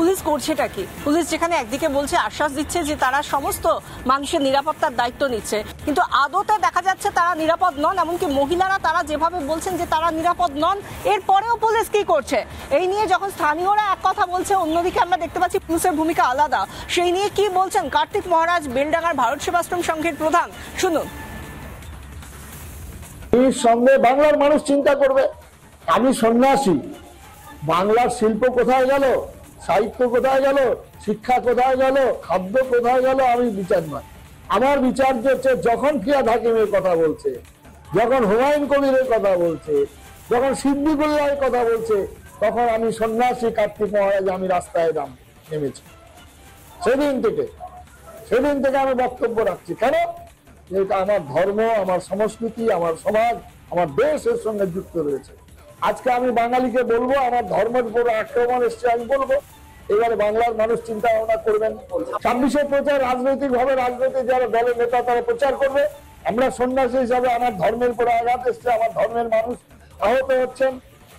Police করছেটা কি? Police যেখানে একদিকে বলছে, আশ্বাস দিচ্ছে যে তারা সমস্ত মানুষের নিরাপত্তার দায়িত্ব নিচ্ছে, কিন্তু আদতে দেখা যাচ্ছে তারা নিরাপদ নন। এমনকি মহিলারা তারা যেভাবে বলছেন যে তারা নিরাপদ নন, এরপরেও পুলিশ কি করছে এই নিয়ে যখন স্থানীয়রা এক কথা বলছে, অন্যদিকে আমরা দেখতে পাচ্ছি পুলিশের ভূমিকা আলাদা। সেই নিয়ে কি বলছেন কার্তিক মহারাজ, বেলডাঙ্গার ভারত সেবাশ্রম সংঘের প্রধান, শুনুন। এর সঙ্গে বাংলার মানুষ চিন্তা করবে। আমি সন্ন্যাসী, বাংলার শিল্প কোথায় গেল, সাহিত্য কোথায় গেল, শিক্ষা কোথায় গেল, খাদ্য কোথায় গেল, আমি বিচার নয়। আমার বিচার হচ্ছে যখন ফিয়াদ হাকিমের কথা বলছে, যখন হুমায়ুন কবিরের কথা বলছে, যখন সিদ্দিকুল্লাহের কথা বলছে, তখন আমি সন্ন্যাসী কার্তিক মহারাজ আমি রাস্তায় নেমেছি। সেদিন থেকে আমি বক্তব্য রাখছি। কেন? এটা আমার ধর্ম, আমার সংস্কৃতি, আমার সমাজ, আমার দেশের সঙ্গে যুক্ত রয়েছে। আজকে আমি বাঙালিকে বলবো আমার ধর্মের উপর আক্রমণ এসছে, আমি বলবো এবারে বাংলার মানুষ চিন্তা ভাবনা করবেন। 26-এর প্রচার রাজনৈতিক ভাবে, রাজনৈতিক যারা দলের নেতা তারা প্রচার করবে। আমরা সন্ন্যাসী হিসাবে আমার ধর্মের উপরে আঘাত এসছে, আমার ধর্মের মানুষ আহত হচ্ছেন,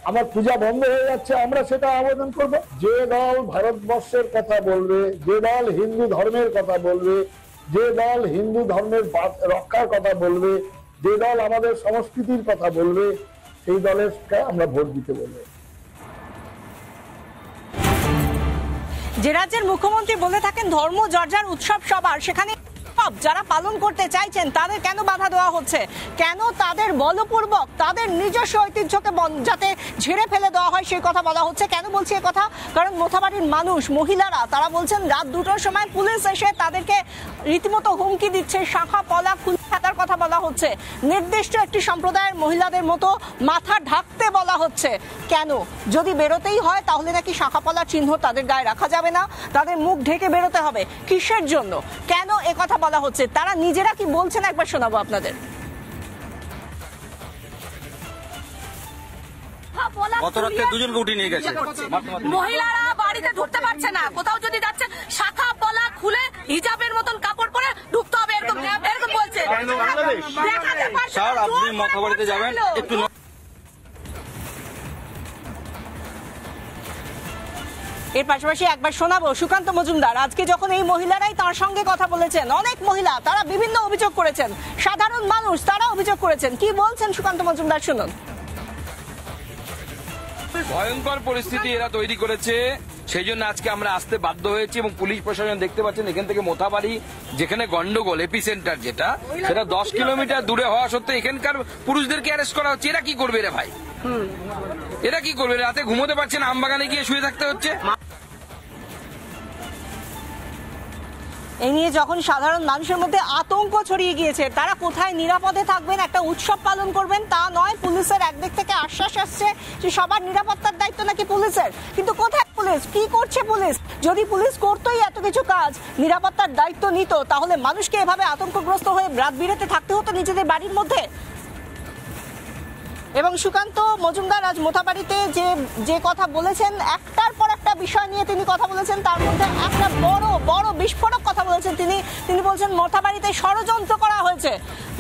আমার পূজা বন্ধ হয়ে যাচ্ছে, আমরা সেটা আবেদন করব। যে দল ভারতবর্ষের কথা বলবে, যে দল হিন্দু ধর্মের কথা বলবে, যে দল হিন্দু ধর্মের রক্ষার কথা বলবে, যে দল আমাদের সংস্কৃতির কথা বলবে, সেই দলের আমরা ভোট দিতে বলবো। যে রাজ্যের মুখ্যমন্ত্রী বলে থাকেন ধর্ম যার যার উৎসব সবার, সেখানে যারা পালন করতে চাইছেন তাদের কেন বাধা দেওয়া হচ্ছে? কেন তাদের বলপূর্বক তাদের নিজস্ব ঐতিহ্যকে যাতে ঝেড়ে ফেলে দেওয়া হয় সেই কথা বলা হচ্ছে? কেন বলছি এ কথা? কারণ মোথাবাড়ির মানুষ, মহিলারা তারা বলছেন রাত 2টোর সময় পুলিশ এসে তাদেরকে রীতিমতো হুমকি দিচ্ছে, শাখা পলা খুলে ফেলার কথা বলা হচ্ছে, নির্দিষ্ট একটি সম্প্রদায়ের মহিলাদের মতো মাথা ঢাকতে বলা হচ্ছে। কেন? যদি বেরোতেই হয় তাহলে নাকি শাখা পলার চিহ্ন তাদের গায়ে রাখা যাবে না, তাদের মুখ ঢেকে বেরোতে হবে। কিসের জন্য? কেন এ কথা বলা হচ্ছে? তারা নিজেরা কি বলছেন একবার শোনাবো আপনাদের। গত রাতে দুজনকে উঠিয়ে নিয়ে গেছে। মহিলারা বাড়িতে ঢুকতে পারছে না, কোথাও যদি যাচ্ছে শাখা পলা খুলে হিজাবের মতন কাপড় পরে ঢুকতে হবে, এরকম বলছে। স্যার আপনি মথাবাড়িতে যাবেন একটু। এর পাশাপাশি একবার শোনাবো সুকান্ত মজুমদার। আজকে যখন এই মহিলারাই তার সঙ্গে কথা বলেছেন, অনেক মহিলা তারা বিভিন্ন অভিযোগ করেছেন, সাধারণ মানুষ তারা অভিযোগ করেছেন, কি বলছেন সুকান্ত মজুমদার শুনুন। ভয়ঙ্কর পরিস্থিতি এরা তৈরি করেছে, সেই জন্য আজকে আমরা আসতে বাধ্য হয়েছি। এবং পুলিশ প্রশাসন দেখতে পাচ্ছেন এখান থেকে মোথাবাড়ি যেখানে গন্ডগোল এপিসেন্টার যেটা, সেটা 10 কিলোমিটার দূরে হওয়া সত্ত্বেও এখানকার পুরুষদেরকে অ্যারেস্ট করা হচ্ছে। এরা কি করবে রে ভাই? এরা কি করবে? রাতে ঘুমোতে পারছে না, আমবাগানে গিয়ে শুয়ে থাকতে হচ্ছে। এই নিয়ে যখন সাধারণ মানুষের মধ্যে আতঙ্ক ছড়িয়ে গিয়েছে, তারা কোথায় নিরাপদে থাকবেন, একটা উৎসব পালন করবেন তা নয়। পুলিশের একদিক থেকে আশ্বাস আসছে যে সবার নিরাপত্তার দায়িত্ব নাকি পুলিশের, কিন্তু কোথায় পুলিশ? কি করছে পুলিশ? যদি পুলিশ করতোই এত কিছু কাজ, নিরাপত্তার দায়িত্ব নিত, তাহলে মানুষকে এভাবে আতঙ্কগ্রস্ত হয়ে রাত বিরেতে থাকতে হতো নিজেদের বাড়ির মধ্যে? এবং সুকান্ত মজুমদার আজ মোথাবাড়িতে যে কথা বলেছেন, একটার পর একটা বিষয় নিয়ে তিনি কথা বলেছেন, তার মধ্যে একটা বড় বিস্ফোরক কথা বলেছেন। তিনি বলছেন মোথাবাড়িতে ষড়যন্ত্র করা হয়েছে।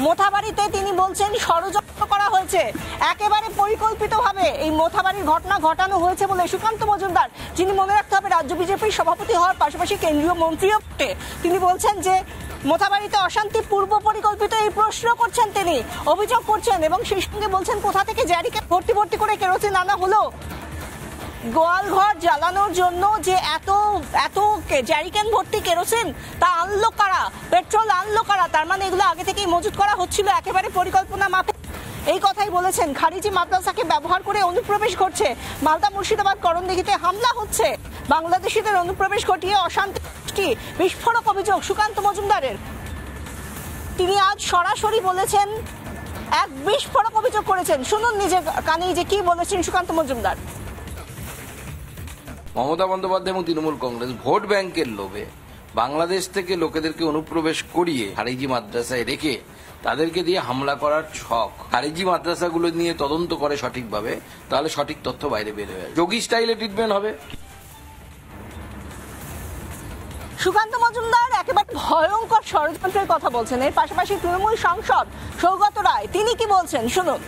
মোথাবাড়িতে তিনি বলছেন ষড়যন্ত্র করা হয়েছে, একেবারে পরিকল্পিতভাবে এই মোথাবাড়ির ঘটনা ঘটানো হয়েছে বলে সুকান্ত মজুমদার, যিনি মনে রাখতে হবে রাজ্য বিজেপির সভাপতি হওয়ার পাশাপাশি কেন্দ্রীয় মন্ত্রীও বটে, তিনি বলছেন যে মোথাবাড়িতে অশান্তি পূর্ব পরিকল্পিত। এই প্রশ্ন করছেন, তিনি অভিযোগ করছেন, এবং সেই সঙ্গে বলছেন কোথা থেকে জ্যারিকেন ভর্তি করে কেরোসিন আনা হলো গোয়ালঘর জ্বালানোর জন্য, যে এত জ্যারিকেন ভর্তি কেরোসিন তা আনলো কারা, পেট্রোল আনলো কারা? তার মানে এগুলো আগে থেকেই মজুত করা হচ্ছিল একেবারে পরিকল্পনা মাফিক। এই কথাই বলেছেন। খারিজি মাদ্রাসাকে ব্যবহার করে অনুপ্রবেশ করছে, মালদা মুর্শিদাবাদ করণদিঘিতে হামলা হচ্ছে, বাংলাদেশিদের অনুপ্রবেশ ঘটিয়ে অশান্তি, বিস্ফোরক অভিযোগ সুকান্ত মজুমদারের। তিনি আজ সরাসরি বলেছেন, এক বিস্ফোরক অভিযোগ করেছেন। শুনুন নিজের কানেই যে কি বলেছেন সুকান্ত মজুমদার। মমতা বন্দ্যোপাধ্যায় এবং তৃণমূল কংগ্রেস ভোট ব্যাংকের লোভে বাংলাদেশ থেকে লোকেদেরকে অনুপ্রবেশ করিয়ে খারিজি মাদ্রাসায় রেখে তাদেরকে দিয়ে হামলা করার ছক। খারিজি মাদ্রাসাগুলো নিয়ে তদন্ত করে সঠিকভাবে, তাহলে সঠিক তথ্য বাইরে বের হয়ে যোগী স্টাইলে ট্রিটমেন্ট হবে। সুকান্ত মজুমদার একেবারে ভয়ঙ্কর ষড়যন্ত্রের কথা বলছেন। এর পাশাপাশি তৃণমূল সাংসদ সৌগত রায় তিনি কি বলছেন শুনুন।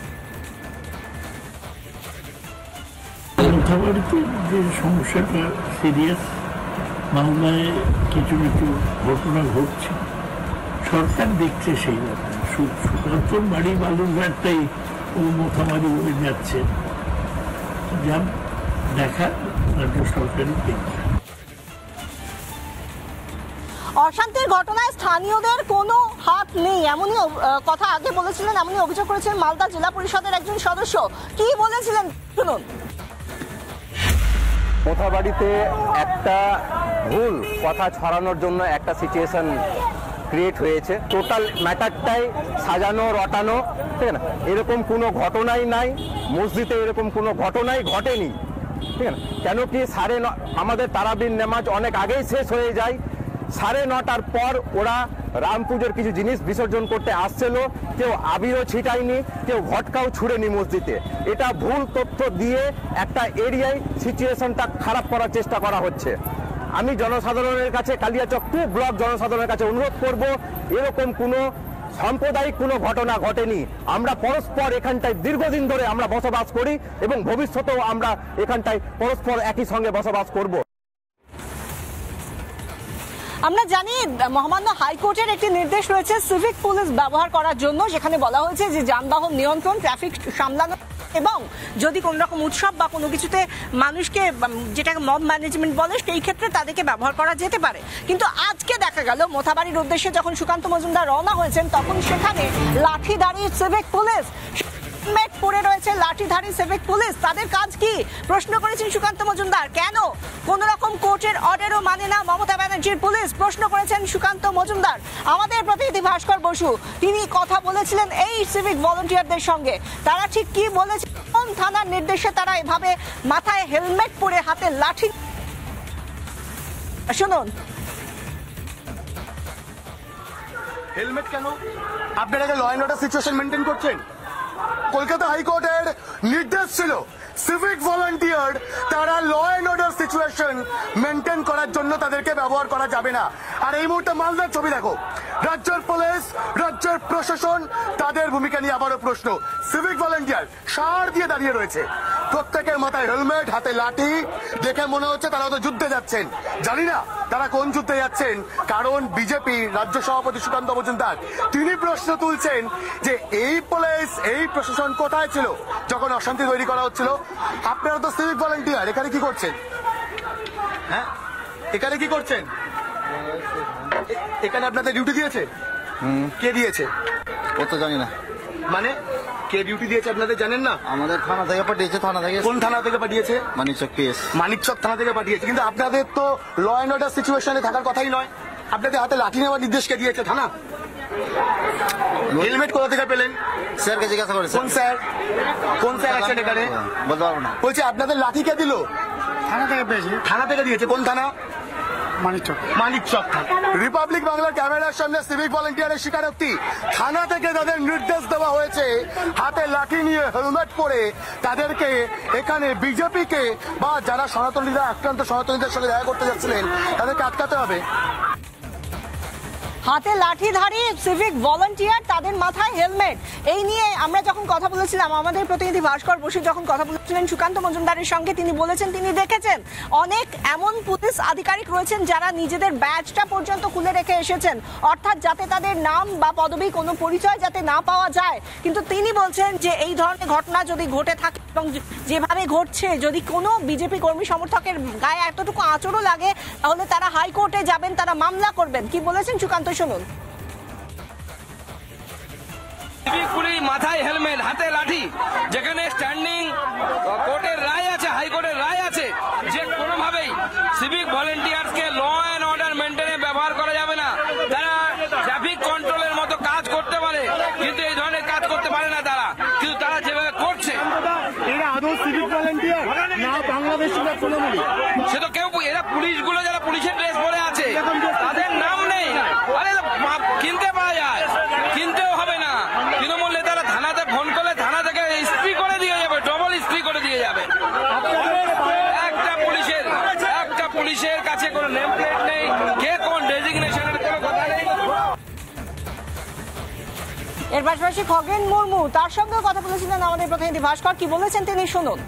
মোথাবাড়িতে যে সমস্যাটা সিরিয়াস, মালদায় কিছু কিছু ঘটনা ঘটছে, সরকার দেখছে সেই ব্যাপারে। সুকান্তর বাড়ি বালুরঘাটটাই ও মোথামারি হয়ে যাচ্ছে, যা দেখা রাজ্য সরকারই দেখবে। অশান্তির ঘটনায় স্থানীয়দের কোনো হাত নেই এমনই কথা আগে বলেছিলেন, এমনই অভিযোগ করেছিলেন মালদা জেলা পরিষদের একজন সদস্য। কি বলেছিলেন শুনুন। মোথাবাড়িতে একটা ভুল কথা ছড়ানোর জন্য একটা সিচুয়েশন ক্রিয়েট হয়েছে। টোটাল ম্যাটারটাই সাজানো রটানো, ঠিক আছে না? এরকম কোনো ঘটনাই নাই, মসজিদে এরকম কোনো ঘটনাই ঘটেনি, ঠিক আছে? কেন কি আমাদের তারাবির নামাজ অনেক আগেই শেষ হয়ে যায়। 9:30টার পর ওরা রাম পুজোর কিছু জিনিস বিসর্জন করতে আসছিল, কেউ আবিরও ছিটায়নি, কেউ ভটকাও ছুড়েনি মসজিদে। এটা ভুল তথ্য দিয়ে একটা এরিয়ায় সিচুয়েশনটা খারাপ করার চেষ্টা করা হচ্ছে। আমি জনসাধারণের কাছে, কালিয়াচক 2 ব্লক জনসাধারণের কাছে অনুরোধ করব, এরকম কোনো সাম্প্রদায়িক কোনো ঘটনা ঘটেনি। আমরা পরস্পর এখানটায় দীর্ঘদিন ধরে আমরা বসবাস করি এবং ভবিষ্যতেও আমরা এখানটায় পরস্পর একই সঙ্গে বসবাস করব। আমরা জানি মহামান্য হাইকোর্টের একটি নির্দেশ রয়েছে সিভিক পুলিশ ব্যবহার করার জন্য, যেখানে বলা হয়েছে যে যানবাহন নিয়ন্ত্রণ, ট্রাফিক সামলানো এবং যদি কোন রকম উৎসব বা কোনো কিছুতে মানুষকে, যেটাকে মব ম্যানেজমেন্ট বলে, সেই ক্ষেত্রে তাদেরকে ব্যবহার করা যেতে পারে। কিন্তু আজকে দেখা গেল মোথাবাড়ির উদ্দেশ্যে যখন সুকান্ত মজুমদার রওনা হয়েছেন, তখন সেখানে লাঠিধারী সিভিক পুলিশ হেলমেট পরে রয়েছে। লাঠিধারী সিভিক পুলিশ তাদের কাজ কি? প্রশ্ন করেছেন সুকান্ত মজুমদার। কেন কোন রকম কোর্টের অর্ডারও মানে না মমতা ব্যানার্জির পুলিশ? প্রশ্ন করেছেন সুকান্ত মজুমদার। আমাদের প্রতিনিধি ভাস্কর বসু তিনি কথা বলেছিলেন এই সিভিক ভলান্টিয়ারদের সঙ্গে। তারা ঠিক কি বলেছে, কোন থানার নির্দেশে তারা এভাবে মাথায় হেলমেট পরে হাতে লাঠি, শুনুন। হেলমেট কেন? আপনারা law and order situation maintain করছেন। কলকাতা হাইকোর্টের নির্দেশ ছিল সিভিক ভলান্টিয়ার তারা law and order situation maintain করার জন্য তাদেরকে ব্যবহার করা যাবে না। আর এই মুহূর্তে মালদার ছবি দেখো, রাজ্যের পুলিশ, রাজ্যের প্রশাসন, তাদের ভূমিকা নিয়ে আবারও প্রশ্ন। সিভিক ভলান্টিয়ার সার দিয়ে দাঁড়িয়ে রয়েছে, প্রত্যেকের মাথায় হেলমেট, হাতে লাঠি, দেখে মনে হচ্ছে তারা হয়তো যুদ্ধে যাচ্ছেন। জানি না তারা কোন যুদ্ধে যাচ্ছেন, কারণ বিজেপি রাজ্য সভাপতি সুকান্ত মজুমদার তিনি প্রশ্ন তুলছেন যে এই পুলিশ, এই প্রশাসন কোথায় ছিল যখন অশান্তি তৈরি করা হচ্ছিল? আপনারা তো সিভিক ভলান্টিয়ার, এখানে কি করছেন? হ্যাঁ, এখানে কি করছেন? এখানে আপনাদের ডিউটি দিয়েছে? কে দিয়েছে? ও তো জানি না। মানে কে ডিউটি দিয়েছে আপনাদের জানেন না? আমাদের থানা থেকে পাঠিয়েছে। থানা থেকে? কোন থানা থেকে পাঠিয়েছে? মানিকচক পিএস। মানিকচক থানা থেকে পাঠিয়েছে। কিন্তু আপনাদের তো ল অ্যান্ড অর্ডার সিচুয়েশনে থাকার কথাই নয়। আপনাদের হাতে লাঠি নেওয়ার নির্দেশ কে দিয়েছে? থানা। হেলমেট কোথা থেকে পেলেন? স্যারকে জিজ্ঞাসা করেছে। কোন স্যার? কোন স্যার আছেন এখানে? বলতে পারবো না। বলছি আপনাদের লাঠি কে দিল? থানা থেকে পেয়েছি। থানা থেকে দিয়েছে? কোন থানা? মানিকচক। মানিকচক থানা। রিপাবলিক বাংলার ক্যামেরার সামনে সিভিক ভলান্টিয়ারের স্বীকারোক্তি, থানা থেকে তাদের নির্দেশ দেওয়া হয়েছে হাতে লাঠি নিয়ে হেলমেট পরে তাদেরকে এখানে বিজেপিকে বা যারা সনাতনীরা, আক্রান্ত সনাতনীদের সঙ্গে দেখা করতে যাচ্ছিলেন তাদেরকে আটকাতে হবে। হাতে লাঠিধারী সিভিক ভলান্টিয়ার, তাদের মাথায় হেলমেট। এই নিয়ে আমরা যখন কথা বলেছিলাম, আমাদের প্রতিনিধি ভাস্কর বসু যখন কথা বলেছিলেন সুকান্ত মজুমদারের সঙ্গে, তিনি বলেছেন তিনি দেখেছেন অনেক এমন পুলিশ আধিকারিক রয়েছেন যারা নিজেদের ব্যাজটা পর্যন্ত খুলে রেখে এসেছেন, অর্থাৎ যাতে তাদের নাম বা পদবি, কোনো পরিচয় যাতে না পাওয়া যায়। কিন্তু তিনি বলছেন যে এই ধরনের ঘটনা যদি ঘটে থাকে এবং যেভাবে ঘটছে, যদি কোনো বিজেপি কর্মী সমর্থকের গায়ে এতটুকু আঁচড়ও লাগে, তাহলে তারা হাইকোর্টে যাবেন, তারা মামলা করবেন। কি বলেছেন সুকান্ত, শুনুন। সিভিক পুলিশ মাথায় হেলমেট, হাতে লাঠি, যেখানে স্ট্যান্ডিং কোর্টের রায় আছে, হাইকোর্টের রায় আছে যে কোনোভাবেই সিভিক ভলেন্টিয়ার্সকে ল অ্যান্ড অর্ডার মেনটেনে ব্যবহার করা যাবে না। তারা ট্রাফিক কন্ট্রোলের মতো কাজ করতে পারে, কিন্তু এই ধরনের কাজ করতে পারে না তারা। কিন্তু তারা যেভাবে করছে, এরা আদৌ সিভিক ভলান্টিয়ার না বাংলাদেশি না তৃণমূলী? সে তো কেউ, এরা পুলিশগুলো যারা পুলিশের ড্রেস পরে আছে তাদের নাম নেই। আরে কিনতে পাওয়া যায়, কিনতেও হবে না। তৃণমূল নেতারা থানাতে ফোন করলে থানা থেকে ইস্ত্রি করে দিয়ে যাবে, ডবল ইস্ত্রি করে দিয়ে যাবে। একটা পুলিশের কাছে কোনো নেম প্লেট নেই, কে কোন ডেজিগনেশনের কোনো কথা নেই। এর পাশাপাশি খগেন মুর্মু, তার সঙ্গে কথা বলেছিলেন আমাদের প্রতিনিধি ভাস্কর। কি বলেছেন তিনি, শুনুন।